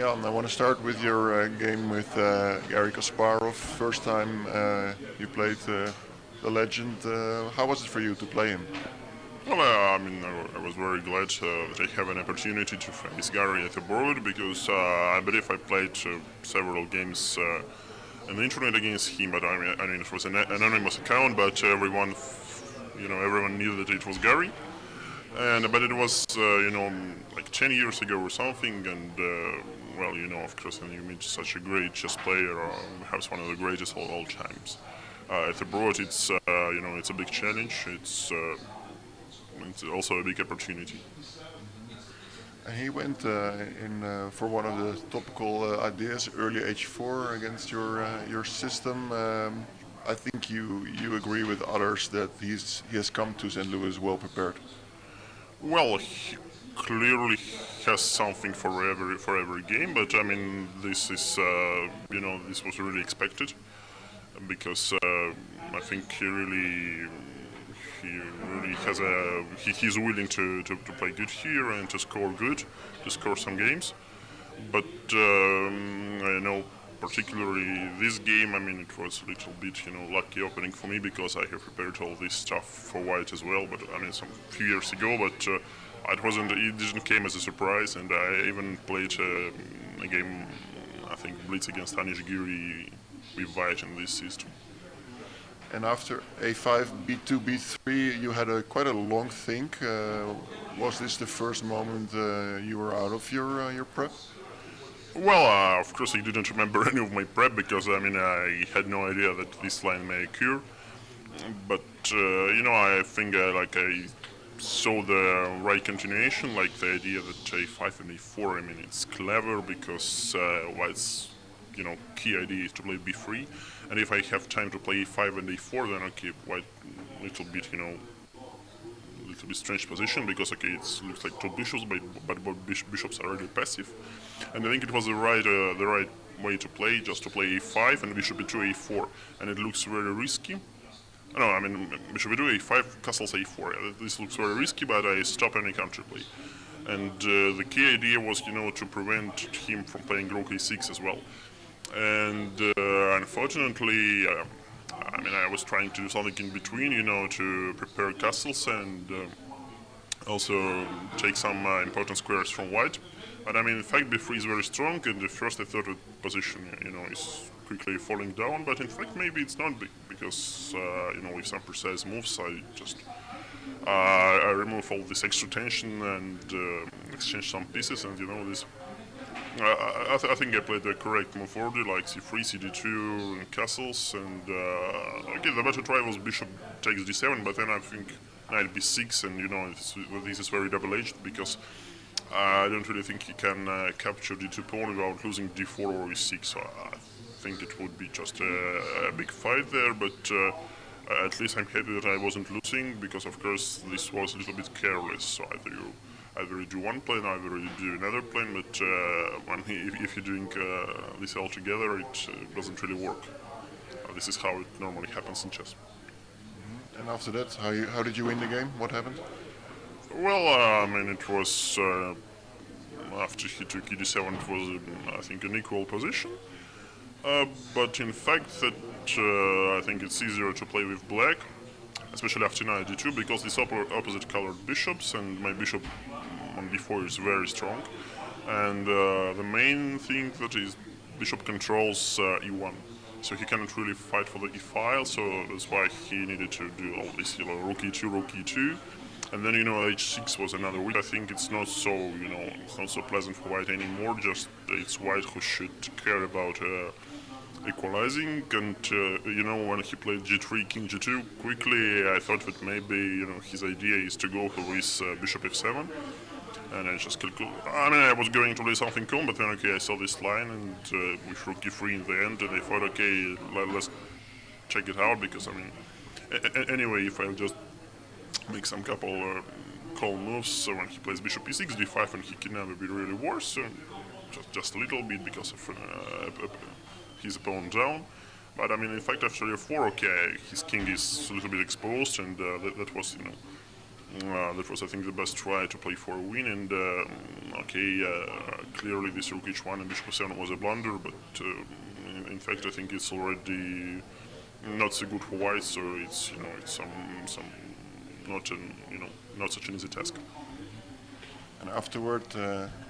Jan, I want to start with your game with Garry Kasparov. First time you played the legend. How was it for you to play him? Well, I was very glad that I have an opportunity to face Garry at abroad because I believe I played several games on the internet against him. But I mean, it was an anonymous account, but everyone knew that it was Garry. But it was like 10 years ago or something, and of course, when you meet such a great chess player, perhaps one of the greatest of all times. At abroad, it's a big challenge. It's also a big opportunity. And he went in for one of the topical ideas, early H4 against your system. I think you agree with others that he has come to St. Louis well prepared. Well, he clearly has something for every game, but I mean, this is this was really expected because I think he really he's willing to play good here and to score good, to score some games. But I know particularly this game, I mean, it was a little bit lucky opening for me because I have prepared all this stuff for white as well. But I mean, some few years ago, but it didn't came as a surprise, and I even played a game, I think Blitz against Nepomniachtchi with white in this system. And after A5, B2, B3, you had quite a long think. Was this the first moment you were out of your prep? Well, of course, I didn't remember any of my prep because I mean I had no idea that this line may occur. But I think I saw the right continuation, like the idea that A5 and A4. I mean, it's clever because White's key idea is to play B3, and if I have time to play A5 and A4, then okay, White little bit strange position because okay, it looks like two bishops, but both bishops are really passive, and I think it was the right way to play, just to play A5 and bishop E2 A4, and it looks very risky. No, I mean bishop E2 A5, castles A4. This looks very risky, but I stop any counterplay. And the key idea was to prevent him from playing rook A6 as well. And unfortunately, I was trying to do something in between, to prepare castles and also take some important squares from white. But I mean, in fact, B3 is very strong, and the first and third position, is quickly falling down. But in fact, maybe it's not big because, with some precise moves, I remove all this extra tension and exchange some pieces, and this. I think I played the correct move order, like c3, cd2, and castles, and okay, the better try was bishop takes d7, but then I think knight b6, and this is very double-edged because I don't really think he can capture d2 pawn without losing d4 or e6, so I think it would be just a big fight there, but at least I'm happy that I wasn't losing because, of course, this was a little bit careless, so either you do one plane, either you do another plane, but if you're doing this all together, it doesn't really work. This is how it normally happens in chess. And after that, how did you win the game? What happened? Well, it was after he took e7, it was, I think, an equal position. But in fact, I think it's easier to play with black, especially after knight d2, because these opposite colored bishops, and my bishop on d4 is very strong. And the main thing that is bishop controls e1, so he cannot really fight for the e file. So that's why he needed to do all this, rook e2, and then h6 was another weak. I think it's not so it's not so pleasant for white anymore. Just it's white who should care about equalizing, and when he played g3, king g2 quickly, I thought that maybe his idea is to go for his bishop f7, and I just calculated. I was going to play something calm, but then okay, I saw this line and with rook e3 in the end, and I thought okay, let's check it out because anyway, if I just make some couple calm moves, so when he plays bishop e6, d5, and he can never be really worse, just a little bit because of his opponent down. But in fact, after e4, okay, his king is a little bit exposed, and that was That was, I think, the best try to play for a win. And clearly this rook h1 and bishop 7 was a blunder, but in fact, I think it's already not so good for white. So it's it's some not an not such an easy task. And afterward,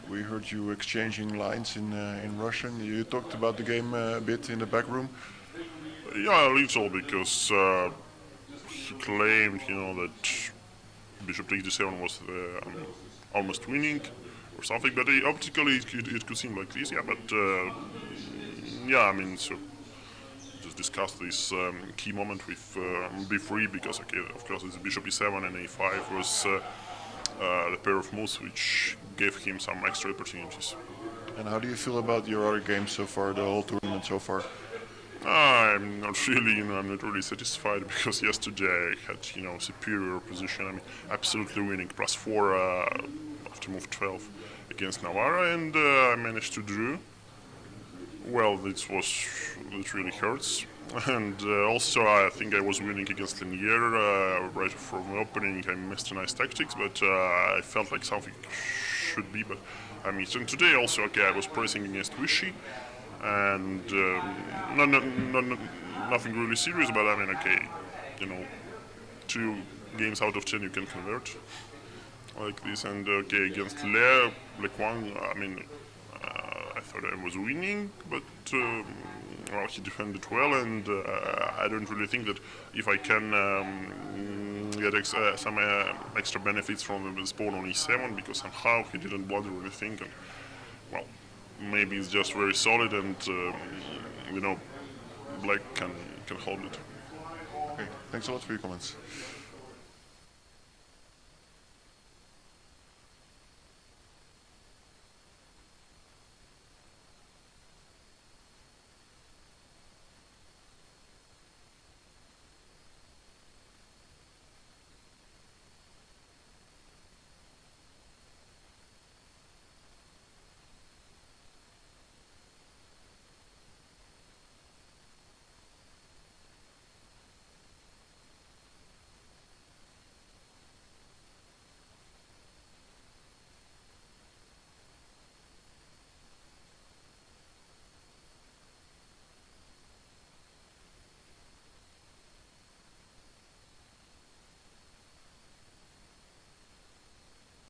we heard you exchanging lines in Russian. You talked about the game a bit in the back room. Yeah, a little, because he claimed, that bishop takes d7 was almost winning or something, but optically it could seem like this. Yeah, but so just discuss this key moment with b3, because of course it's bishop e7 and a5 was the pair of moves which gave him some extra opportunities. And how do you feel about your other games so far, the whole tournament so far? I'm not really, I'm not really satisfied, because yesterday I had, superior position. I mean, absolutely winning, +4 after move 12 against Navarra, and I managed to draw. Well, it really hurts. And also, I think I was winning against Linier right from the opening. I missed a nice tactics, but I felt like something should be. But I mean, and today also, I was pressing against Wishy, and nothing really serious. But I mean, 2 games out of 10 you can convert like this. And against Le Quang, I mean, I thought I was winning, but he defended well, and I don't really think that if I can get some extra benefits from the spawn on e7, because somehow he didn't bother anything, and well, maybe it's just very solid, and black can hold it. Okay, thanks a lot for your comments.